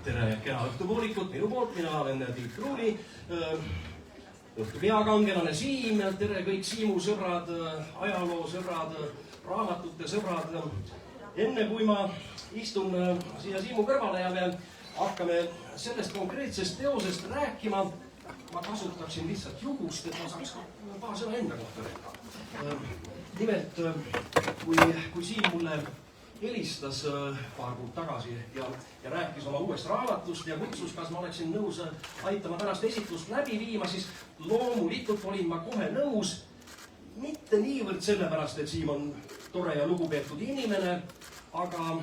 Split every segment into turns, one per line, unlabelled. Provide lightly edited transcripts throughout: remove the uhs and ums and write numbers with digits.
tere kena õhtupoolikut minu poolt, mina olen Tiit Kruuni, õhtu peakangelane Siim, tere kõik Siimu sõbrad, ajaloosõbrad, raamatute sõbrad. Enne kui ma istun siia Siimu kõrvale ja me hakkame sellest konkreetsest teosest rääkima, ma kasutaksin lihtsalt juhust, et ma saaks paar sõna enda kohta öelda. Nimelt, kui Siim mulle helistas paar kuud tagasi ja rääkis oma uuest raamatust ja kutsus, kas ma oleksin nõus aitama tänast esitlust läbi viima, siis loomulikult olin ma kohe nõus. Mitte niivõrd sellepärast, et Siim on tore ja lugupeetud inimene, aga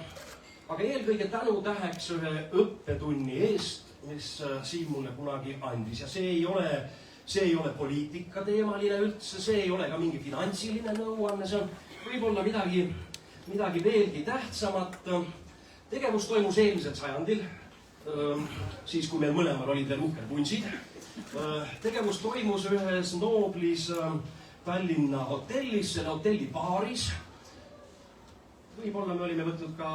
eelkõige tänutäheks ühe õppetunni eest, mis Siim mulle kunagi andis. Ja see ei ole poliitikateemaline üldse, see ei ole ka mingi finantsiline nõuanne, see on võib-olla midagi veelgi tähtsamat. Tegevus toimus eelmisel sajandil, siis kui meil mõlemal olid veel uhkerpunsid. Tegevus toimus ühes nooblis Tallinna hotellis, selle hotelli baaris. Võib-olla me olime võtnud ka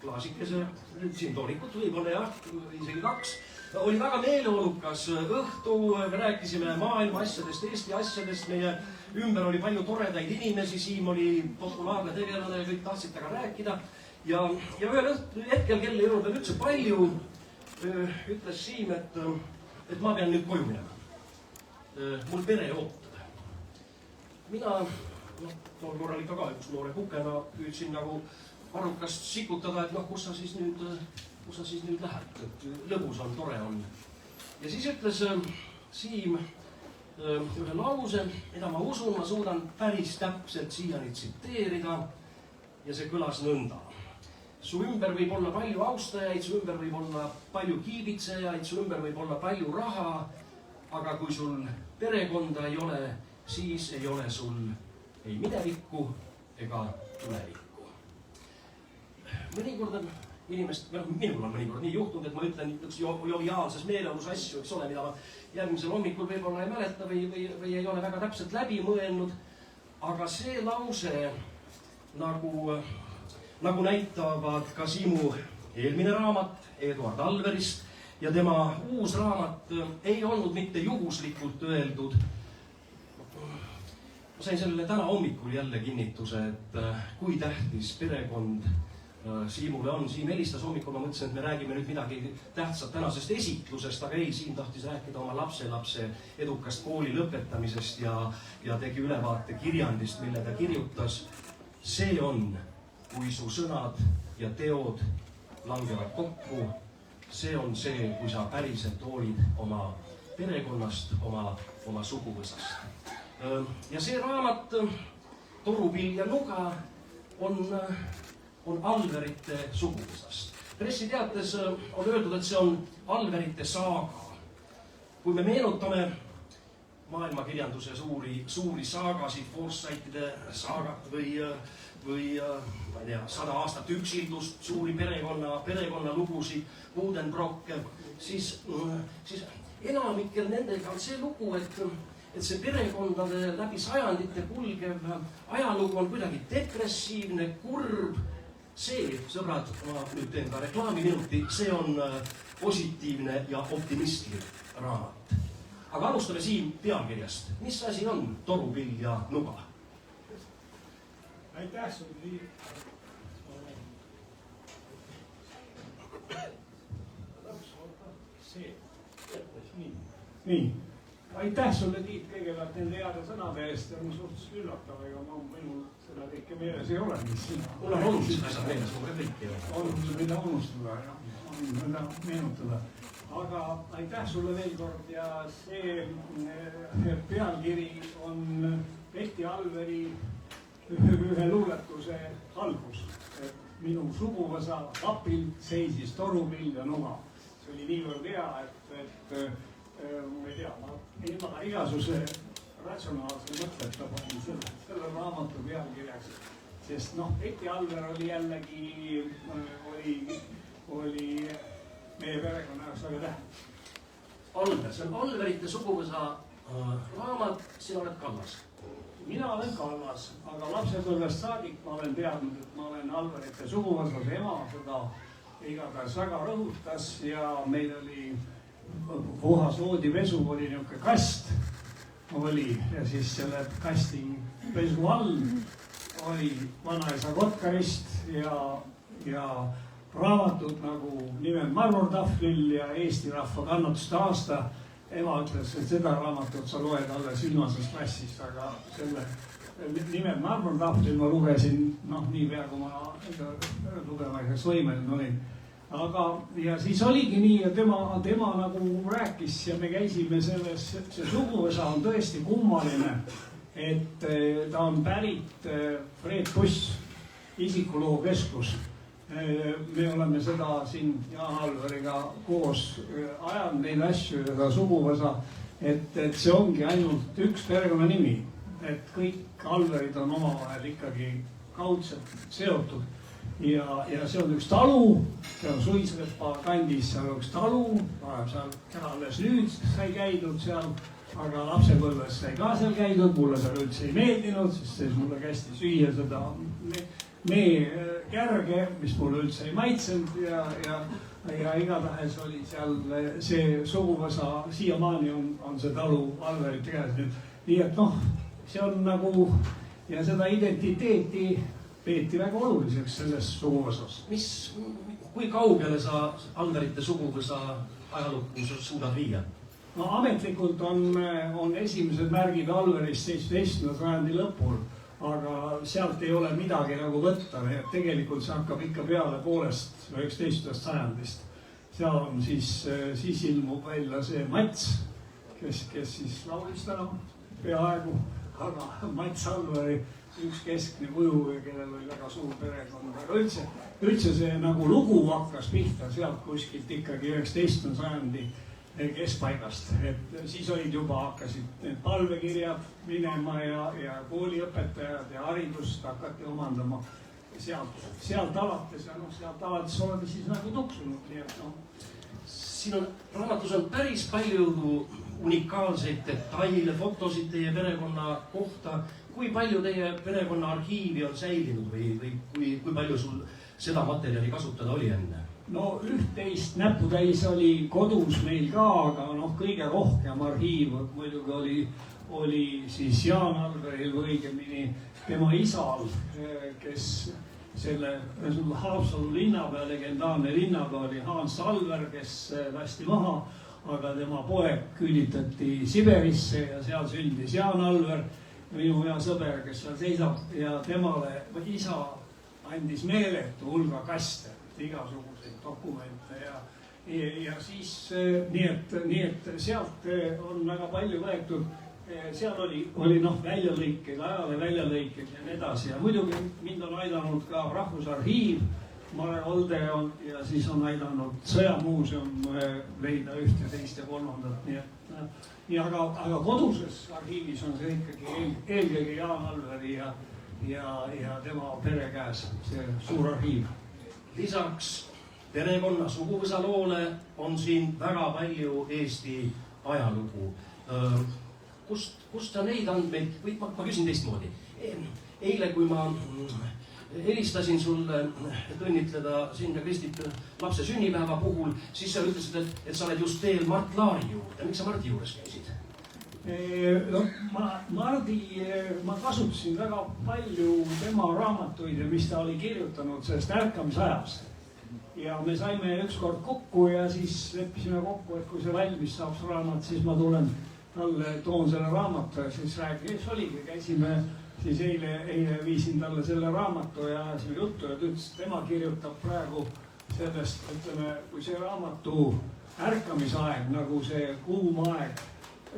klaasikese džintonikut, võib-olla jah, isegi 2. Oli väga meeleolukas õhtu, me rääkisime maailma asjadest, Eesti asjadest, meie ümber oli palju toredaid inimesi, Siim oli populaarne tegelane ja kõik tahtsid temaga rääkida. Ja ühel hetkel, kelle ei olnud veel üldse palju, ütles Siim, et ma pean nüüd koju minema. Mul pere ootab. Mina, tol korral ikka ka üks noore kukena püüdsin nagu varrukast sikutada, et kus sa siis nüüd lähed, et lõbus on, tore on. Ja siis ütles Siim ühe lause, mida ma usun, ma suudan päris täpselt siiani tsiteerida ja see kõlas nõnda. Su ümber võib olla palju austajaid, su ümber võib olla palju kiibitsejaid, su ümber võib olla palju raha, aga kui sul perekonda ei ole, siis ei ole sul ei minevikku ega tulevikku. Mõnikord on minul on mõnikord nii juhtunud, et ma ütlen üks joviaalses meeleolus asju, eks ole, mida ma järgmisel hommikul võib-olla ei mäleta või ei ole väga täpselt läbi mõelnud. Aga see lause, nagu näitavad ka Siimu eelmine raamat Eduard Alverist ja tema uus raamat, ei olnud mitte juhuslikult öeldud. Ma sain sellele täna hommikul jälle kinnituse, et kui tähtis perekond Siimule on. Siim helistas hommikul, ma mõtlesin, et me räägime nüüd midagi tähtsat tänasest esitlusest, aga ei, Siim tahtis rääkida oma lapselapse edukast kooli lõpetamisest ja tegi ülevaate kirjandist, mille ta kirjutas. See on, kui su sõnad ja teod langevad kokku. See on see, kui sa päriselt hoolid oma perekonnast, oma suguvõsast. Ja see raamat, Torupill ja nuga, on Alverite suguvõsast. Pressiteates on öeldud, et see on Alverite saaga. Kui me meenutame maailmakirjanduse suuri saagasid, Forsythide saagat või ma ei tea, 100 aastat üksildust, suuri perekonnalugusid, Budenbrocke, siis enamikel nendega on see lugu, et see perekondade läbi sajandite kulgev ajalugu on kuidagi depressiivne, kurb. See, sõbrad, ma nüüd teen ka reklaamiminuti, see on positiivne ja optimistlik raamat. Aga alustame Siim pealkirjast. Mis asi on Torupill ja nuga?
Aitäh sulle, Tiit. Nii. Aitäh sulle, Tiit, kõigepealt nende heade sõnade eest ja on suhteliselt üllatav, ega minul seda kõike meeles ei ole.
Mul on olulised asjad meeles, mul ka kõik ei ole.
Olulised, mida unustada ja mida meenutada. Aga aitäh sulle veel kord ja see pealkiri on Ehti Alveri ühe luuletuse algus. Minu suguvõsa papil seisis torupill ja nuga. See oli niivõrd hea, et ma ei tea, ilma igasuse ratsionaalse mõtleta panin selle raamatu pealkirjaks. Sest Ehti Alver oli jällegi, oli meie perekonna jaoks väga tähtis.
Alver, see on Alverite suguvõsa raamat, sina oled Kallas.
Mina olen Kallas, aga lapsepõlvest saadik ma olen teadnud, et ma olen Alverite suguvõsas. Ema seda igatahes väga rõhutas ja meil oli puhas voodipesu, oli niisugune kast oli ja siis selle kasti pesu all oli vanaisa kotkarist ja raamatud nagu Nimed marmortahvlil ja Eesti rahva kannatuste aasta. Ema ütles, et seda raamatut sa loed alles viimasest klassist, aga selle Nimed marmortahvlil ma lugesin niipea, kui ma lugemiseks võimeline olin. Aga ja siis oligi nii ja tema nagu rääkis ja me käisime selles, see suguvõsa on tõesti kummaline, et ta on pärit Fred Buss isikuloo keskus. Me oleme seda siin Jaan Alveriga koos ajanud neid asju ja seda suguvõsa, et see ongi ainult üks perekonnanimi, et kõik Alverid on omavahel ikkagi kaudselt seotud. Ja see on üks talu, see on Suisrepa kandis, seal on üks talu, seal alles nüüd sai käidud seal, aga lapsepõlves sai ka seal käidud, mulle seal üldse ei meeldinud, sest siis mulle kästi süüa seda meekärge, mis mulle üldse ei maitsenud ja igatahes oli seal see suguvõsa, siiamaani on see talu Alverite käes nüüd. Nii et see on nagu ja seda identiteeti peeti väga oluliseks selles suguvõsas.
Kui kaugele sa Alverite suguvõsa ajalukku suudad viia?
No ametlikult on esimesed märgid Alverist 17. sajandi lõpul, aga sealt ei ole midagi nagu võtta. Tegelikult see hakkab ikka peale poolest 19. sajandist. Seal on siis ilmub välja see Mats, kes siis laulis täna peaaegu, aga Mats Alveri üks keskne kuju, kellel oli väga suur perekond, aga üldse see nagu lugu hakkas pihta sealt kuskilt ikkagi 19. sajandi keskpaigast, et siis olid juba hakkasid need palvekirjad minema ja kooliõpetajad ja haridust hakati omandama sealt alates ja sealt alates oleme siis nagu tuksunud, nii et
Siin raamatus on päris palju unikaalseid detaile, fotosid teie perekonna kohta. Kui palju teie perekonna arhiivi on säilinud või kui palju sul seda materjali kasutada oli enne?
No üht-teist näputäis oli kodus meil ka, aga kõige rohkem arhiiv muidugi oli siis Jaan Alveril või õigemini tema isal, kes selle Haapsalu linnapea, legendaarne linnapea oli Hans Alver, kes lasti maha, aga tema poeg küülitati Siberisse ja seal sündis Jaan Alver, minu hea sõber, kes seal seisab ja temale isa andis meeletu hulga kaste, igasuguseid dokumente ja siis nii et sealt on väga palju võetud. Seal oli väljalõikeid, ajale väljalõikeid ja nii edasi ja muidugi mind on aidanud ka Rahvusarhiiv, Mare Olde ja siis on aidanud Sõjamuuseum leida üht ja teist ja kolmandat, aga koduses arhiivis on see ikkagi eelkõige Jaan Alveri ja tema pere käes, see suur arhiiv.
Lisaks perekonna suguvõsa loole on siin väga palju Eesti ajalugu. Kust sa neid andmeid, või ma küsin teistmoodi. Eile, kui ma helistasin sulle, et õnnitleda sind ja Kristit lapse sünnipäeva puhul, siis sa ütlesid, et sa oled just teel Mart Laari juurde. Miks sa Mardi juures käisid?
Ma kasutasin väga palju tema raamatuid, mis ta oli kirjutanud sellest ärkamisajast. Ja me saime ükskord kokku ja siis leppisime kokku, et kui see valmis saab see raamat, siis ma tulen talle toon selle raamatu ja siis räägis, oligi, käisime siis eile viisin talle selle raamatu ja ajasime juttu ja ta ütles, et tema kirjutab praegu sellest, ütleme, kui see raamatu ärkamisaeg, nagu see kuum aeg,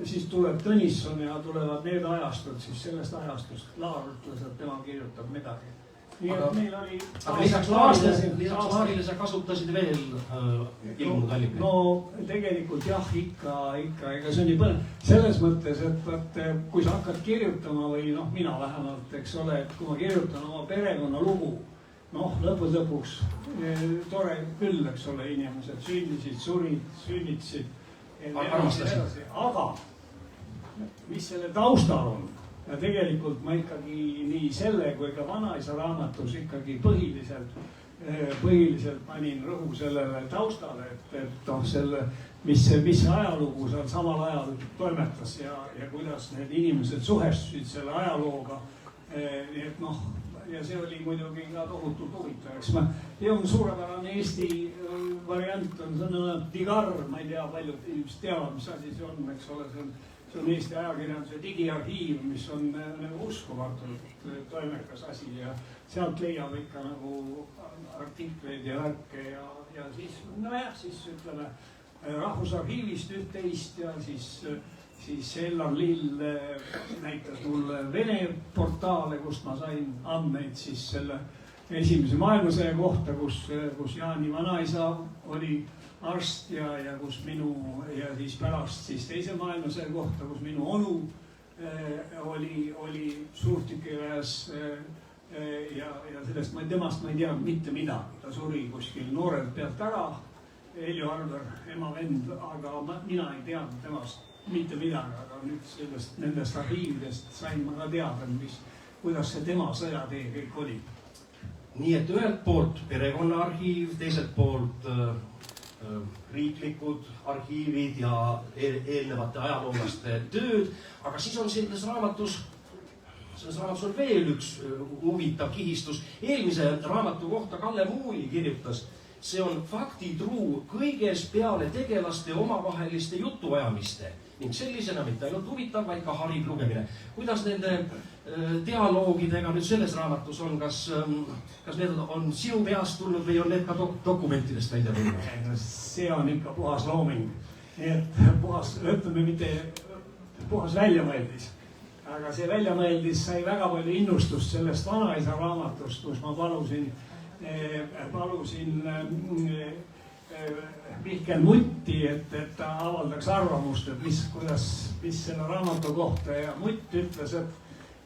siis tuleb Tõnisson ja tulevad need ajastud, siis sellest ajastust Laar ütles, et tema kirjutab midagi. Nii et meil oli...
Aga lisaks Laarile sa kasutasid veel ilmunud allikaid?
No tegelikult jah, ikka, ega see on nii põnev. Selles mõttes, et kui sa hakkad kirjutama või mina vähemalt, eks ole, et kui ma kirjutan oma perekonna lugu, lõpuks tore küll, eks ole, inimesed sündisid, surid, sünnitasid. Aga mis selle taustal on? Ja tegelikult ma ikkagi nii selle kui ka vanaisa raamatus ikkagi põhiliselt põhiliselt panin rõhu sellele taustale, et noh, mis ajalugu seal samal ajal toimetas ja kuidas need inimesed suhestusid selle ajalooga. Nii et noh, ja see oli muidugi ka tohutult huvitav, eks see on suurepärane Eesti variant, on sõna digar, ma ei tea, paljud inimesed teavad, mis asi see on, eks ole, see on Eesti ajakirjanduse digiarhiiv, mis on nagu uskumatult toimekas asi ja sealt leiab ikka nagu artikleid ja värke ja siis, nojah, siis ütleme Rahvusarhiivist üht-teist ja siis Ellar Lill näitas mulle Vene portaale, kust ma sain andmeid siis selle esimese maailmasõja kohta, kus Jaani vanaisa oli arst ja kus ja siis pärast siis teise maailmasõja kohta, kus minu onu oli suurtükiväes ja temast ma ei tea mitte midagi. Ta suri kuskil noorelt pealt ära, Heljo Arver, ema vend, aga mina ei teadnud temast mitte midagi, aga nüüd nendest arhiividest sain ma ka teada, kuidas see tema sõjatee kõik oli.
Nii et ühelt poolt perekonnaarhiiv, teiselt poolt riiklikud arhiivid ja eelnevate ajaloolaste tööd, aga siis on selles raamatus on veel üks huvitav kihistus. Eelmise raamatu kohta Kalle Muuli kirjutas, see on faktitruu kõiges peale tegelaste omavaheliste jutuajamiste ning sellisena mitte ainult huvitav, vaid ka hariv lugemine. Kuidas nende dialoogidega nüüd selles raamatus on, kas need on sinu peast tulnud või on need ka dokumentidest välja tulnud?
See on ikka puhas looming, nii et ütleme mitte puhas väljamõeldis, aga see väljamõeldis sai väga palju innustust sellest vanaisa raamatust, kus ma palusin Mihkel Mutti, et ta avaldaks arvamust, et mis selle raamatu kohta ja Mutt ütles,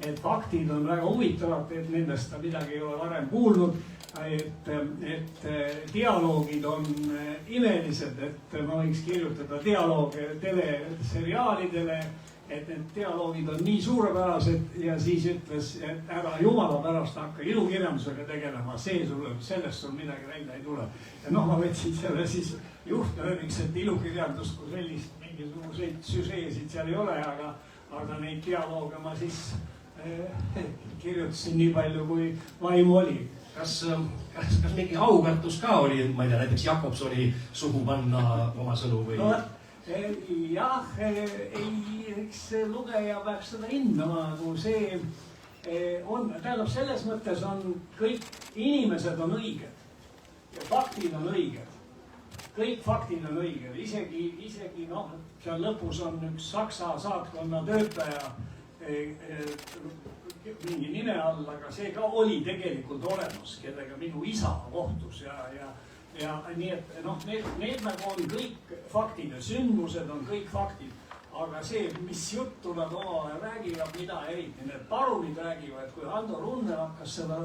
et faktid on väga huvitavad, et nendest ta midagi ei ole varem kuulnud, et dialoogid on imelised, et ma võiks kirjutada dialoogi teleseriaalidele, et need dialoogid on nii suurepärased ja siis ütles, et ära jumala pärast hakka ilukirjandusega tegelema, sellest sul midagi välja ei tule. Ja noh, ma võtsin selle siis juhtnööriks, et ilukirjandust kui sellist mingisuguseid süžeesid seal ei ole, aga neid dialooge ma siis kirjutasin nii palju, kui vaimu oli.
Kas mingi aukartus ka oli, ma ei tea, näiteks Jakobsoni suhu panna oma sõnu või?
Jah, eks lugeja peaks seda hindama, kui see on, tähendab selles mõttes on kõik inimesed on õiged ja faktid on õiged. Kõik faktid on õiged, isegi noh, seal lõpus on üks Saksa saatkonna töötaja mingi nime all, aga see ka oli tegelikult olemas, kellega minu isa kohtus ja nii et noh, need nagu on kõik faktid ja sündmused on kõik faktid, aga see, mis juttu nad omavahel räägivad, mida eriti need parunid räägivad, kui Hando Runne hakkas seda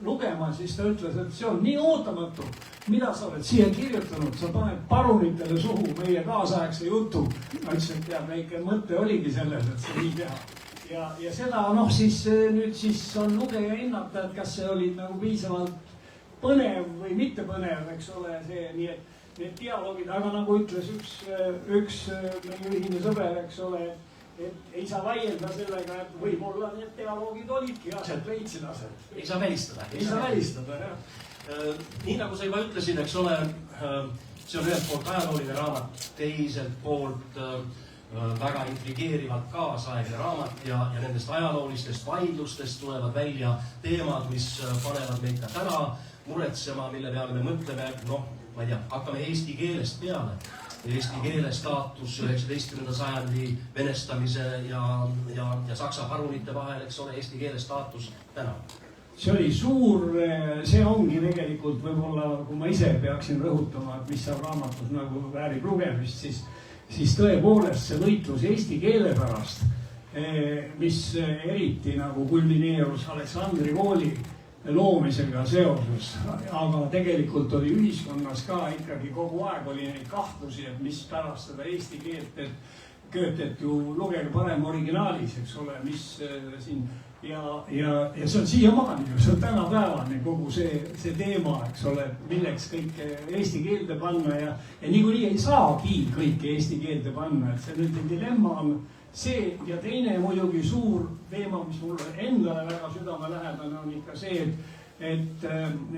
lugema, siis ta ütles, et see on nii ootamatu, mida sa oled siia kirjutanud, sa paned parunitele suhu meie kaasaegse jutu. Ma ütlesin, et väike mõte oligi selles, et see nii teha. Ja seda noh, siis nüüd siis on lugeja hinnata, et kas see oli nagu piisavalt põnev või mitte põnev, eks ole, see nii, et need dialoogid, aga nagu ütles üks meie ühine sõber, eks ole, et ei saa vaielda sellega, et võib-olla need dialoogid olidki aset, leidsid aset.
Ei saa välistada.
Ei saa välistada, jah.
Nii nagu sa juba ütlesid, eks ole, see on ühelt poolt ajalooline raamat, teiselt poolt väga intrigeerivalt kaasaegne raamat ja nendest ajaloolistest vaidlustest tulevad välja teemad, mis panevad meid ka täna muretsema, mille peale me mõtleme, noh, ma ei tea, hakkame eesti keelest peale. Eesti keele staatus 19. sajandi venestamise ja saksa parunite vahel, eks ole, eesti keele staatus täna.
See oli suur, see ongi tegelikult võib-olla, kui ma ise peaksin rõhutama, et mis seal raamatus nagu väärib lugemist, siis tõepoolest see võitlus eesti keele pärast, mis eriti nagu kulmineerus Aleksandri kooli loomisega seoses, aga tegelikult oli ühiskonnas ka ikkagi kogu aeg oli neid kahtlusi, et mis pärast seda eesti keelt, et Goethet ju lugege parem originaalis, eks ole, mis siin ja see on siiamaani, see on tänapäevane kogu see teema, eks ole, milleks kõike eesti keelde panna ja niikuinii ei saagi kõike eesti keelde panna, et see nüüd dilemma on see ja teine muidugi suur teema, mis mulle endale väga südamelähedane on ikka see, et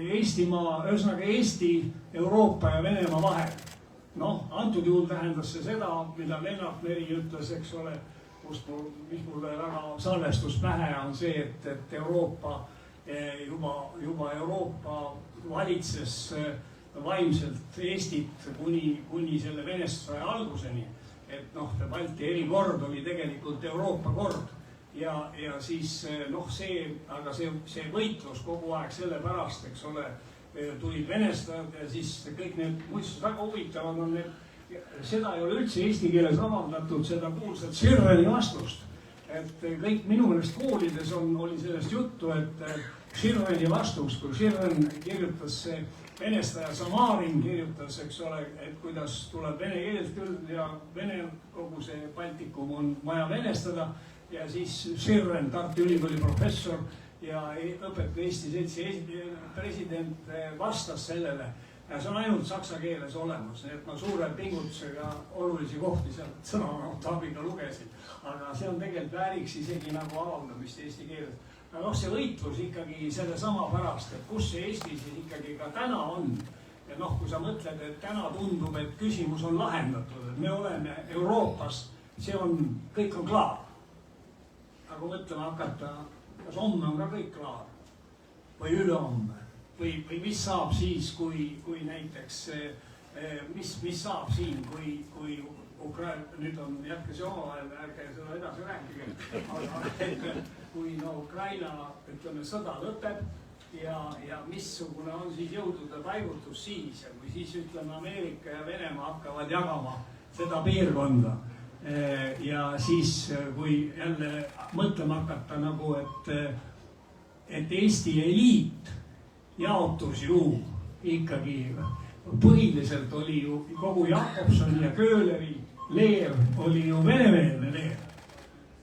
Eestimaa, ühesõnaga Eesti, Euroopa ja Venemaa vahel. Noh, antud juhul tähendas see seda, mida Lennart Meri ütles, eks ole, mis mulle väga salvestus pähe on see, et Euroopa, juba Euroopa valitses vaimselt Eestit kuni selle venestuse alguseni. Et noh, Balti erikord oli tegelikult Euroopa kord ja siis noh, aga see võitlus kogu aeg selle pärast, eks ole, tulid venestajad ja siis kõik need muistus väga huvitavad on need, seda ei ole üldse eesti keeles avaldatud, seda kuulsat Schirreni vastust. Et kõik minu meelest koolides oli sellest juttu, et Schirreni vastus, kui Schirren kirjutas see venestaja Samarin kirjutas, eks ole, et kuidas tuleb vene keelt küll ja vene kogu see Baltikum on vaja venestada ja siis Schirren, Tartu Ülikooli professor ja õpetajate Eesti Seltsi president vastas sellele ja see on ainult saksa keeles olemas, nii et ma suure pingutusega olulisi kohti sealt sõnanotaabiga lugesin, aga see on tegelikult vääriks isegi nagu avaldamist eesti keeles. Aga noh, see võitlus ikkagi selle sama pärast, et kus see Eesti siis ikkagi ka täna on. Ja noh, kui sa mõtled, et täna tundub, et küsimus on lahendatud, et me oleme Euroopas, see on, kõik on klaar. Aga mõtlema hakata, kas homme on ka kõik klaar või ülehomme või mis saab siis, kui näiteks, mis saab siin, kui Ukraina, nüüd on jätke see omavahel, ärge seda edasi rääkige, aga kui Ukraina, ütleme, sõda lõpeb ja missugune on siis jõudude paigutus siis ja kui siis, ütleme, Ameerika ja Venemaa hakkavad jagama seda piirkonda ja siis, kui jälle mõtlema hakata nagu, et Eesti eliit jaotus ju ikkagi põhiliselt oli ju kogu Jakobsoni ja Köhleri leer oli ju venemeelne leer.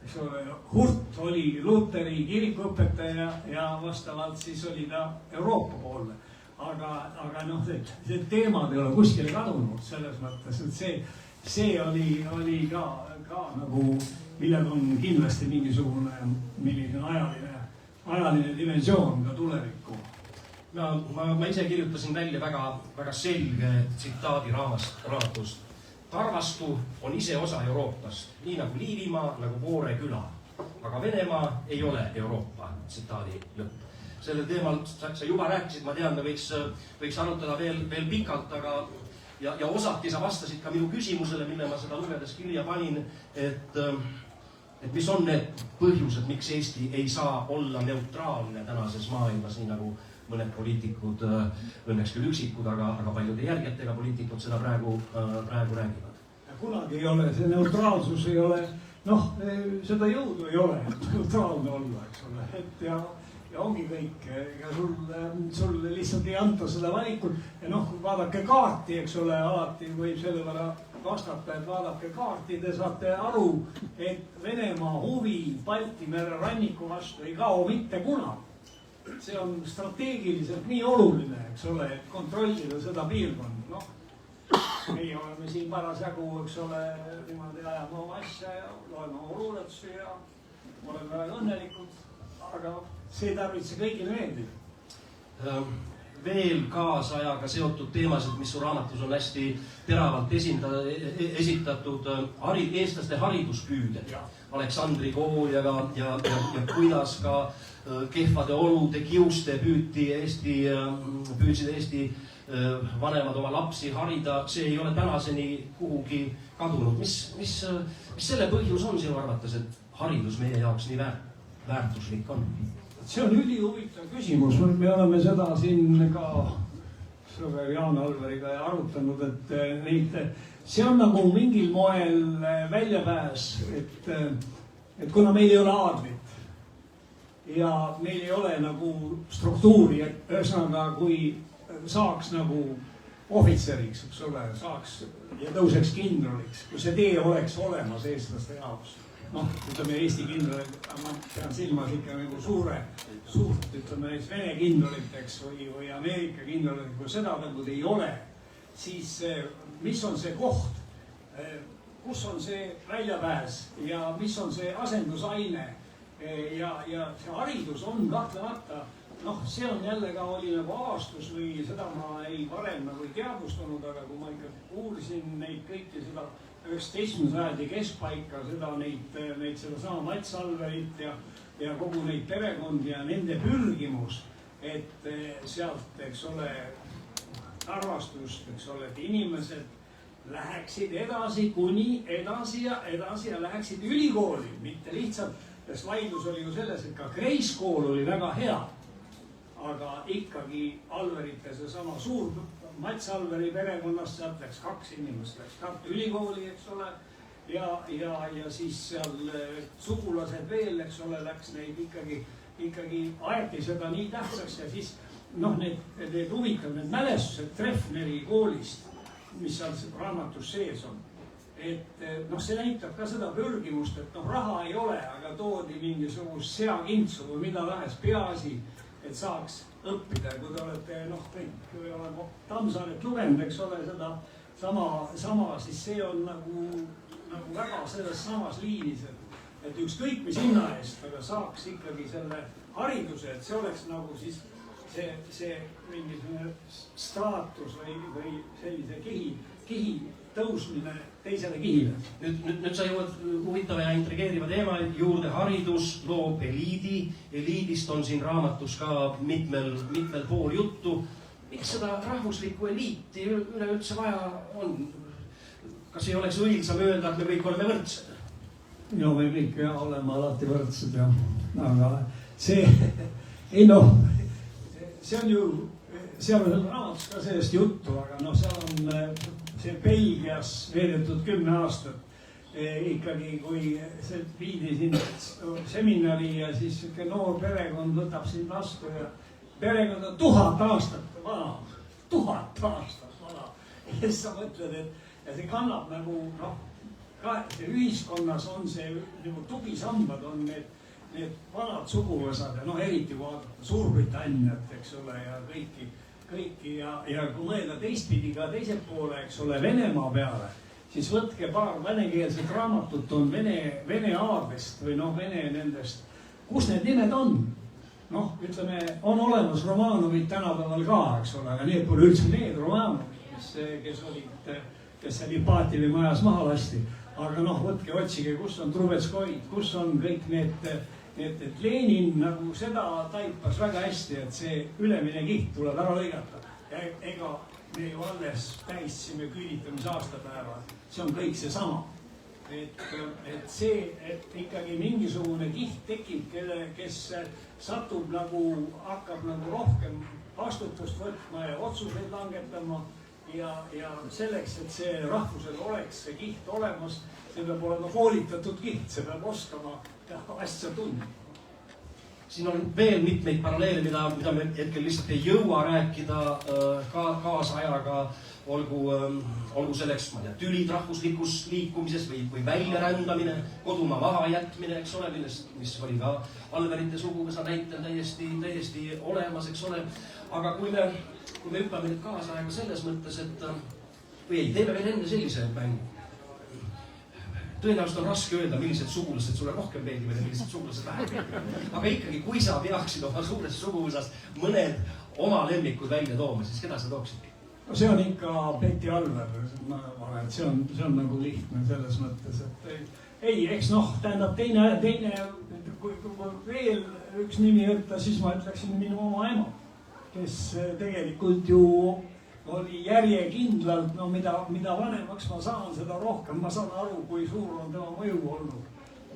Eks ole, Hurt oli Luteri kirikuõpetaja ja vastavalt siis oli ta Euroopa poolne. Aga noh, see teemad ei ole kuskile kadunud selles mõttes, et see oli ka nagu, millel on kindlasti milline ajaline dimensioon ka tulevikku.
Ma ise kirjutasin välja väga selge tsitaadi raamatust. Tarvastu on ise osa Euroopast, nii nagu Liivimaa, nagu Voore küla. Aga Venemaa ei ole Euroopa, tsitaadi lõpp. Sellel teemal sa juba rääkisid, ma tean, me võiks arutada veel pikalt, aga ja osati sa vastasid ka minu küsimusele, mille ma seda lugedes kirja panin, et mis on need põhjused, miks Eesti ei saa olla neutraalne tänases maailmas, nii nagu mõned poliitikud, õnneks küll üksikud, aga paljude järgijatega poliitikud seda praegu räägivad.
Kunagi ei ole, see neutraalsus ei ole, noh, seda jõudu ei ole, neutraalne olla, eks ole, et ja ongi kõik, ja sul lihtsalt ei anta seda valikut ja noh, vaadake kaarti, eks ole, alati võib selle võrra vastata, et vaadake kaarti, te saate aru, et Venemaa huvi Balti mere ranniku vastu ei kao mitte kunagi. See on strateegiliselt nii oluline, eks ole, et kontrollida seda piirkonda. Noh, meie oleme siin parasjagu, eks ole, niimoodi ajame oma asja ja loeme oma luuletusi ja oleme väga õnnelikud, aga see tarvitse kõigile meeldib.
Veel kaasajaga seotud teemasid, mis su raamatus on hästi teravalt esitatud, eestlaste hariduspüüded. Aleksandri kool ja kuidas ka kehvade olude kiuste püüdsid Eesti vanemad oma lapsi harida, see ei ole tänaseni kuhugi kadunud. Mis selle põhjus on sinu arvates, et haridus meie jaoks nii väärtuslik on?
See on ülihuvitav küsimus, me oleme seda siin ka sõber Jaan Alveriga arutanud, et see on nagu mingil moel väljapääs, et kuna meil ei ole aadlit ja meil ei ole nagu struktuuri, et ühesõnaga kui saaks nagu ohvitseriks, eks ole, saaks ja tõuseks kindraliks, kui see tee oleks olemas eestlaste jaoks. noh, ütleme Eesti kindral, ma pean silmas ikka nagu suurt, ütleme Vene kindralit, eks, või Ameerika kindralit, kui seda nagu ei ole, siis mis on see koht, kus on see väljapääs ja mis on see asendusaine ja see haridus on kahtlemata, noh, see on jälle ka oli nagu avastus või seda ma ei varem nagu ei teadvustanud, aga kui ma ikka uurisin neid kõiki seda 19. sajandi keskpaika, sedasama Mats Alverit ja kogu neid perekondi ja nende pürgimus, et sealt, eks ole, arvastust, eks ole, et inimesed läheksid edasi kuni edasi ja läheksid ülikooli, mitte lihtsalt, sest vaidlus oli ju selles, et ka kreiskool oli väga hea, aga ikkagi Alverite seesama suur Mats Alveri perekonnast, sealt läks 2 inimest, läks Tartu Ülikooli, eks ole, ja siis seal sugulased veel, eks ole, läks neid ikkagi aeti seda nii tähtsaks ja siis noh, need huvitav, need mälestused Treffneri koolist, mis seal raamatus sees on. Et noh, see näitab ka seda pürgimust, et noh, raha ei ole, aga toodi mingisugust seakintsu või mida tahes, peaasi, et saaks õppida, kui te olete, noh, kõik oleme Tammsaaret lugenud, eks ole, seda sama, siis see on nagu väga selles samas liinis, et ükskõik mis hinna eest, aga saaks ikkagi selle hariduse, et see oleks nagu siis see mingisugune staatus või sellise kihi tõusmine teisele kihile.
Nüüd sa jõuad huvitava ja intrigeeriva teema juurde, haridus loob eliidi. Eliidist on siin raamatus ka mitmel pool juttu. Miks seda rahvuslikku eliiti üleüldse vaja on? Kas ei oleks õilsam öelda, et me kõik oleme võrdsed?
No me kõik oleme alati võrdsed, jah. Aga see, ei noh, see on ju, seal on raamatus ka sellest juttu, aga noh, seal on see Belgias veedetud 10 aastat ikkagi, kui see viidi siin seminari ja siis noor perekond võtab siin vastu ja perekond on 1000 aastat vana. 1000 aastat vana. Ja siis sa mõtled, et see kannab nagu, noh, ka ühiskonnas on see nagu tugisambad on need vanad suguvõsad ja noh, eriti kui vaadata Suurbritanniat, eks ole, ja kõiki ja kui mõelda teistpidi ka teiselt poole, eks ole, Venemaa peale, siis võtke paar venekeelset raamatut on vene aadest või noh, vene nendest, kus need nimed on? Noh, ütleme, on olemas Romanovid tänapäeval ka, eks ole, aga need pole üldse need Romanovid, kes seal Ipatjevi majas maha lasti. Aga noh, võtke, otsige, kus on Trubetskoid, kus on kõik need, et Lenin nagu seda taipas väga hästi, et see ülemine kiht tuleb ära lõigata. Ja ega me ju alles tähisime küüditamise aastapäeva, see on kõik seesama. Et see, et ikkagi mingisugune kiht tekib, kes satub nagu, hakkab nagu rohkem vastutust võtma ja otsuseid langetama ja selleks, et see rahvusel oleks see kiht olemas, see peab olema koolitatud kiht, see peab oskama asja tundma.
Siin on veel mitmeid paralleele, mida me hetkel lihtsalt ei jõua rääkida kaasajaga, olgu selleks, ma ei tea, tülid rahvuslikus liikumises või väljarändamine, kodumaa mahajätmine, eks ole, mis oli ka Alverite suguvõsa näitel täiesti olemas, eks ole. Aga kui me hüppame nüüd kaasajaga selles mõttes, et või ei, teeme veel enne sellise mängu. Tõenäoliselt on raske öelda, millised sugulased sulle rohkem meeldivad ja millised sugulased vähem meeldivad. Aga ikkagi, kui sa peaksid oma suures suguvõsas mõned oma lemmikud välja tooma, siis keda sa tooksid?
No see on ikka Betty Alver, ma arvan, et see on nagu lihtne selles mõttes, et ei, eks noh, tähendab teine, kui veel üks nimi võtta, siis ma ütleksin minu oma ema, kes tegelikult ju oli järjekindlalt, no mida vanemaks ma saan, seda rohkem ma saan aru, kui suur on tema mõju olnud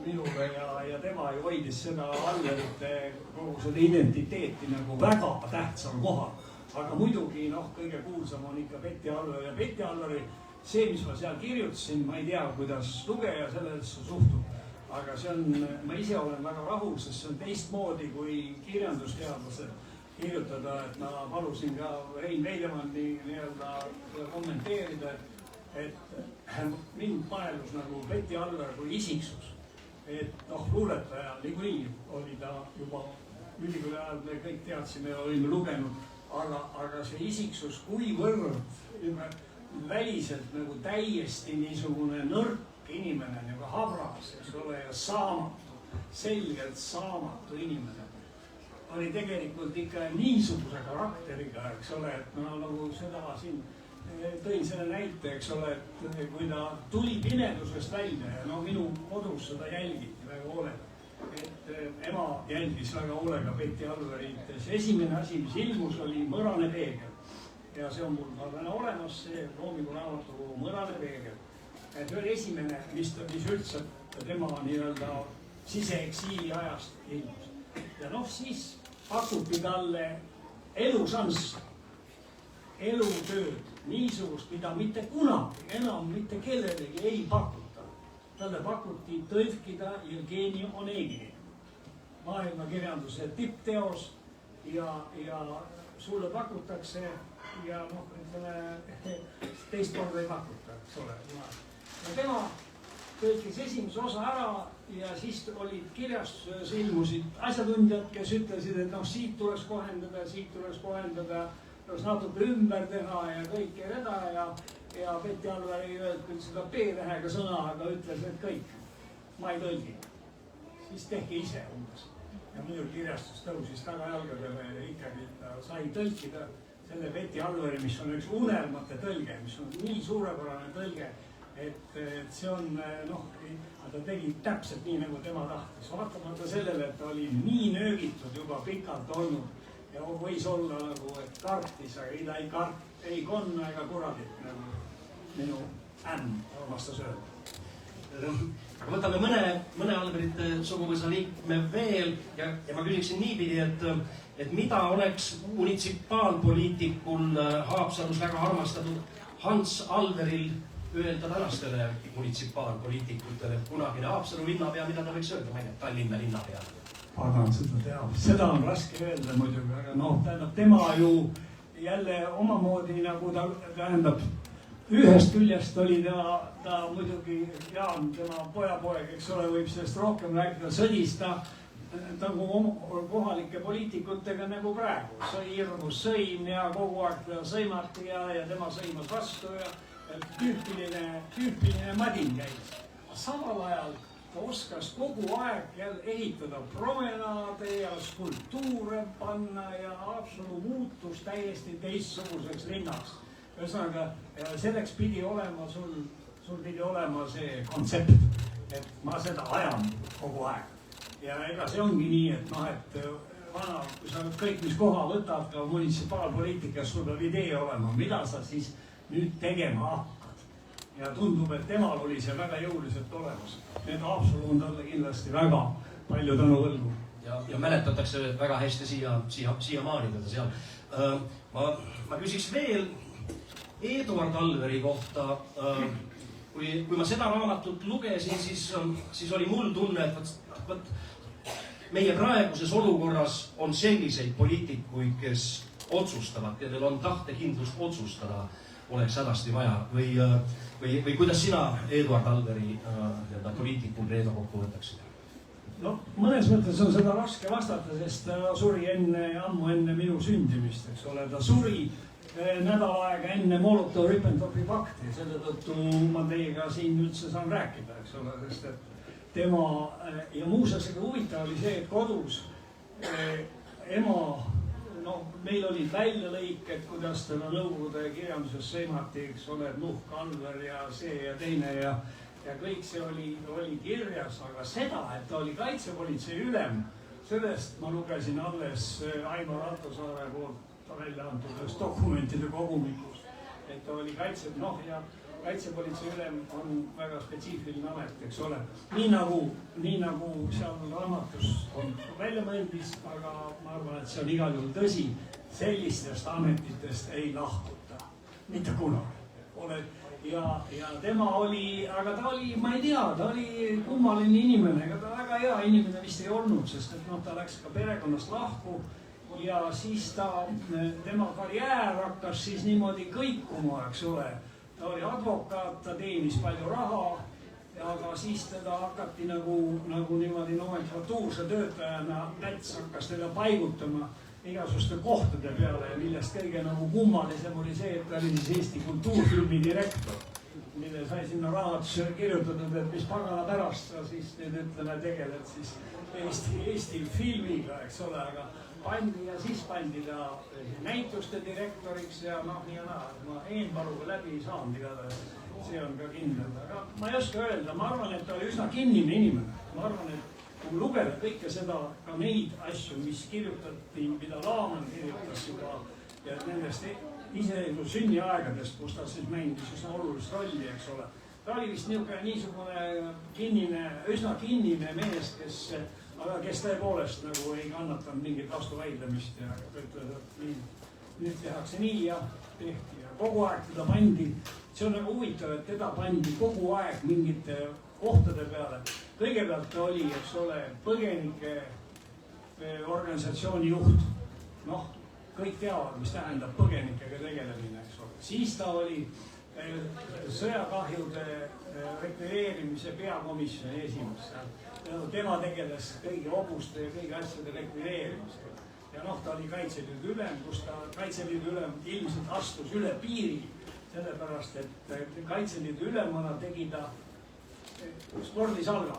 minuga ja tema ju hoidis seda Alverite kogu seda identiteeti nagu väga tähtsal kohal. Aga muidugi, noh, kõige kuulsam on ikka Betty Alver ja Betty Alveri see, mis ma seal kirjutasin, ma ei tea, kuidas lugeja sellesse suhtub, aga see on, ma ise olen väga rahul, sest see on teistmoodi kui kirjandusteadlased kirjutada, et ma palusin ka Rein Veidemanni nii-öelda kommenteerida, et mind paelus nagu Betty Alver kui isiksus. et noh, luuletaja niikuinii oli ta juba ülikooli ajal, me kõik teadsime ja olime lugenud, aga see isiksus, kuivõrd väliselt nagu täiesti niisugune nõrk inimene, nagu habras, eks ole, ja saamatu, selgelt saamatu inimene, oli tegelikult ikka niisuguse karakteriga, eks ole, et ma nagu seda siin tõin selle näite, eks ole, et kui ta tuli pimedusest välja ja no minu kodus seda jälgiti väga hoolega, et ema jälgis väga hoolega Petti Alverit. Esimene asi, mis ilmus, oli Mõrane peegel ja see on mul ka täna olemas, see Loomingu raamatukogu Mõrane peegel. Et see oli esimene, mis üldse tema nii-öelda siseeksiili ajast ilmus. Ja noh, siis pakuti talle elušanssi, elutööd, niisugust, mida mitte kunagi enam mitte kellelegi ei pakuta. Talle pakuti tõlkida Jevgeni Onegini, maailmakirjanduse tippteos ja sulle pakutakse ja noh, ütleme, teist korda ei pakuta, eks ole. Ja tema tõlkis esimese osa ära ja siis olid kirjastuses ilmusid asjatundjad, kes ütlesid, et noh, siit tuleks kohendada, tuleks natuke ümber teha ja kõike reda ja Petti Alver ei öelnud küll seda P-tähega sõna, aga ütles, et kõik, ma ei tõlgi. Siis tehke ise umbes. Ja muidu kirjastus tõusis tagajalgadele ja ikkagi ta sai tõlkida selle Petti Alveri, mis on üks unelmate tõlge, mis on nii suurepärane tõlge, et see on, noh, ta tegi täpselt nii, nagu tema tahtis. Vaatamata sellele, et ta oli nii nöögitud juba pikalt olnud ja võis olla nagu, et kartis, aga ta ei konna ega kuradit, nagu minu armastas öelda.
Aga võtame mõne Alverite suguvõsa liikme veel ja ma küsiksin niipidi, et mida oleks munitsipaalpoliitikul Haapsalus väga armastatud Hans Alveril öelda tänastele munitsipaalpoliitikutele, kunagine Haapsalu linnapea, mida ta võiks öelda, ma ei tea, Tallinna linnapea?
Pagan seda teab, seda on raske öelda muidugi, aga noh, tähendab, tema ju jälle omamoodi nagu ta tähendab, ühest küljest oli ta muidugi, Jaan, tema pojapoeg, eks ole, võib sellest rohkem rääkida, sõdis ta kohalike poliitikutega nagu praegu. Hirmus sõim ja kogu aeg teda sõimati ja tema sõimas vastu ja tüüpiline madin käis. Samal ajal ta oskas kogu aeg jälle ehitada promenaade ja skulptuure panna ja Haapsalu muutus täiesti teistsuguseks linnaks. Ühesõnaga, selleks pidi olema, sul pidi olema see kontsept, et ma seda ajan kogu aeg. Ja ega see ongi nii, et noh, et vana, kui sa kõik, mis koha võtad ka munitsipaalpoliitikas, sul peab idee olema, mida sa siis nüüd tegema hakkad. Ja tundub, et temal oli see väga jõuliselt olemas. Need Haapsalu on talle kindlasti väga palju tänu võlgu.
Ja mäletatakse väga hästi siia maanida seal. Ma küsiks veel Eduard Alveri kohta. Kui ma seda raamatut lugesin, siis oli mul tunne, et meie praeguses olukorras on selliseid poliitikuid, kes otsustavad, kellel on tahtekindlust otsustada, oleks hädasti vaja. Või kuidas sina Eduard Alveri poliitikul Reedo kokku võtaksid?
No, mõnes mõttes on seda raske vastata, sest ta suri ammu enne minu sündimist, eks ole. Ta suri nädal aega enne Molotov-Ribbentropi pakti, selle tõttu ma teiega siin üldse saan rääkida, eks ole, sest et tema ja muuseas huvitav oli see, et kodus ema, noh, meil olid väljalõiked, kuidas teda Nõukogude kirjanduses sõimati, eks ole, Nuhk Alver ja see ja teine ja kõik see oli kirjas, aga seda, et ta oli kaitsepolitsei ülem, sellest ma lugesin alles Aimar Altosaare poolt välja antud ühes dokumentide kogumikus, et ta oli kaitsepolitsei ülem on väga spetsiifiline amet, eks ole. Nii nagu seal raamatus on välja mõeldis, aga ma arvan, et see on igal juhul tõsi, sellistest ametitest ei lahkuta, mitte kunagi. Ja tema oli, aga ta oli, ma ei tea, ta oli kummaline inimene, ega ta väga hea inimene vist ei olnud, sest et ta läks ka perekonnast lahku. Ja siis tema karjäär hakkas siis niimoodi kõikuma, eks ole. Ta oli advokaat, ta teenis palju raha aga siis teda hakati nagu niimoodi nomenklatuurse töötajana Läts hakkas teda paigutama igasuguste kohtade peale ja millest kõige nagu kummalisem oli see, et ta oli siis Eesti kultuurfilmi direktor, mille sai sinna raamatusse kirjutatud, et mis pagana pärast sa siis nüüd ütleme tegeled siis Eesti filmiga, eks ole, aga pandi ja siis pandi ta näituste direktoriks ja noh, nii ja naa, ma Eenpaluga läbi ei saanud igatahes. See on ka kindel, aga ma ei oska öelda, ma arvan, et ta oli üsna kinnine inimene. Ma arvan, et kui lugeda kõike seda, ka neid asju, mis kirjutati, mida Laaman kirjutas juba ja nendest iseseisvu sünniaegadest, kus ta siis mängis üsna olulist rolli, eks ole. Ta oli vist niisugune kinnine, üsna kinnine mees, kes tõepoolest nagu ei kannatanud mingit vastuvaidlemist ja ütles, et nüüd tehakse nii ja tehti ja kogu aeg teda pandi. See on nagu huvitav, et teda pandi kogu aeg mingite kohtade peale. Kõigepealt ta oli, eks ole, põgenike organisatsiooni juht. Noh, kõik teavad, mis tähendab põgenikega tegelemine, eks ole. Siis ta oli sõjakahjude rekvireerimise peakomisjoni esimees. Tema tegeles kõigi hobuste ja kõigi asjade rekvireerimisega. Ja noh, ta oli Kaitseliidu ülem, kus ta Kaitseliidu ülem ilmselt astus üle piiri. Sellepärast, et Kaitseliidu ülemana tegi ta spordisalga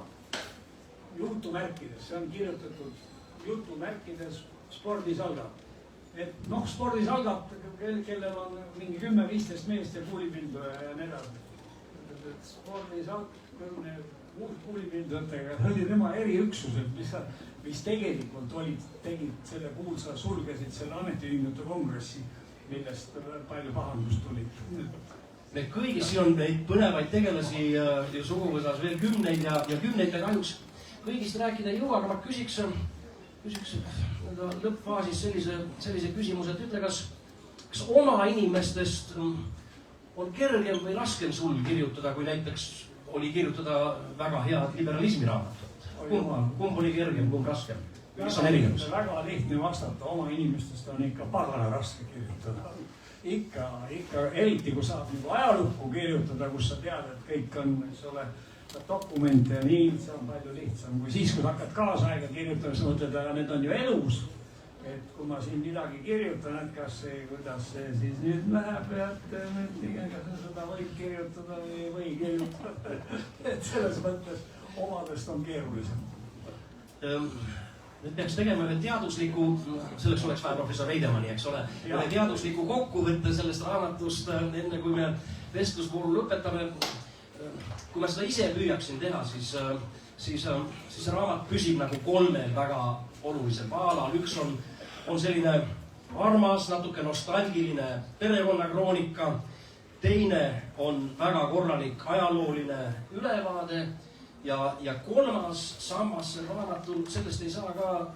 jutumärkides, see on kirjutatud jutumärkides spordisalga. Et noh, spordisalgat, kellel on mingi 10-15 meest ja kuulipinduja ja nii edasi. Spordisalg, kuulipindujatega, oli tema eriüksused, mis tegelikult tegid selle kuulsa, sulgesid selle ametiühingute kongressi, millest palju pahandust tuli.
Need kõigis siin on neid põnevaid tegelasi ja suguvõsas veel kümneid ja kümneid ja kahjuks kõigist rääkida ei jõua, aga ma küsiks lõppfaasis sellise küsimuse, et ütle, kas oma inimestest on kergem või raskem sul kirjutada, kui näiteks oli kirjutada väga head liberalismi raamatut? Kumb oli kergem, kumb raskem? Mis on erinevus?
Väga lihtne vastata, oma inimestest on ikka pagana raske kirjutada. Ikka, eriti kui saab nagu ajalukku kirjutada, kus sa tead, et kõik on, eks ole, dokumente ja nii, see on palju lihtsam. Kui siis, kui sa hakkad kaasaega kirjutada, sa mõtled, aga need on ju elus. Et kui ma siin midagi kirjutan, et kas see, kuidas see siis nüüd läheb ja kas seda võib kirjutada või ei või kirjutada. Et selles mõttes omadest on keerulisem.
Nüüd peaks tegema ühe teadusliku, selleks oleks vaja professor Veidemani, eks ole, ühe teadusliku kokkuvõtte sellest raamatust, enne kui me vestlusvooru lõpetame. Kui ma seda ise püüaksin teha, siis raamat püsib nagu kolmel väga olulisel paalal. Üks on selline armas, natuke nostalgiline perekonnakroonika. Teine on väga korralik ajalooline ülevaade. Ja kolmas sammas raamatul, sellest ei saa ka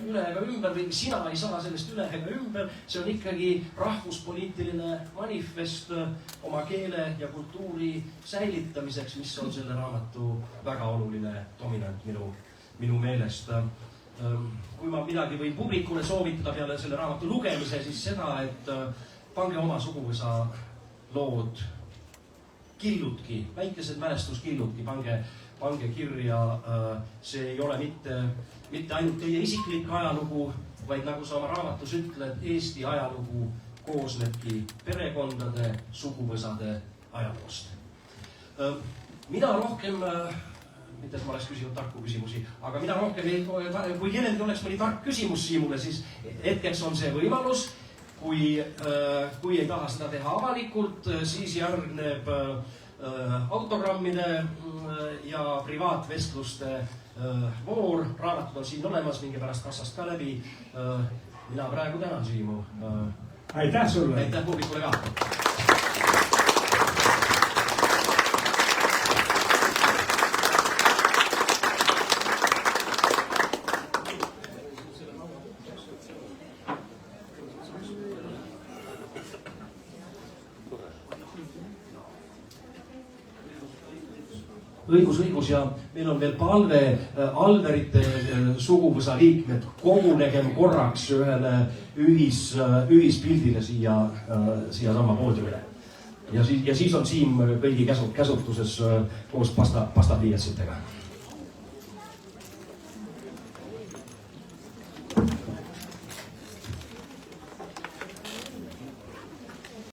üle ega ümber või sina ei saa sellest üle ega ümber. See on ikkagi rahvuspoliitiline manifest oma keele ja kultuuri säilitamiseks, mis on selle raamatu väga oluline dominant minu meelest. Kui ma midagi võin publikule soovitada peale selle raamatu lugemise, siis seda, et pange oma suguvõsa lood killudki, väikesed mälestuskilludki, pange kirja, see ei ole mitte ainult teie isiklik ajalugu, vaid nagu sa oma raamatus ütled, Eesti ajalugu koosnebki perekondade, suguvõsade ajaloost. Mina rohkem, mitte et ma oleks küsinud tarku küsimusi, aga mina rohkem, kui kellelgi oleks mõni tark küsimus Siimule, siis hetkeks on see võimalus. Kui ei taha seda teha avalikult, siis järgneb autogrammide ja privaatvestluste voor. Raamatud on siin olemas, minge pärast kassast ka läbi. Mina praegu tänan Siimu.
Aitäh sulle!
Aitäh publikule ka! Õigus ja meil on veel palve Alverite suguvõsa liikmed kogunegem korraks ühele ühispildile siia sama poodiumile. ja siis on Siim kõigi käsutuses koos pastapliiatsitega.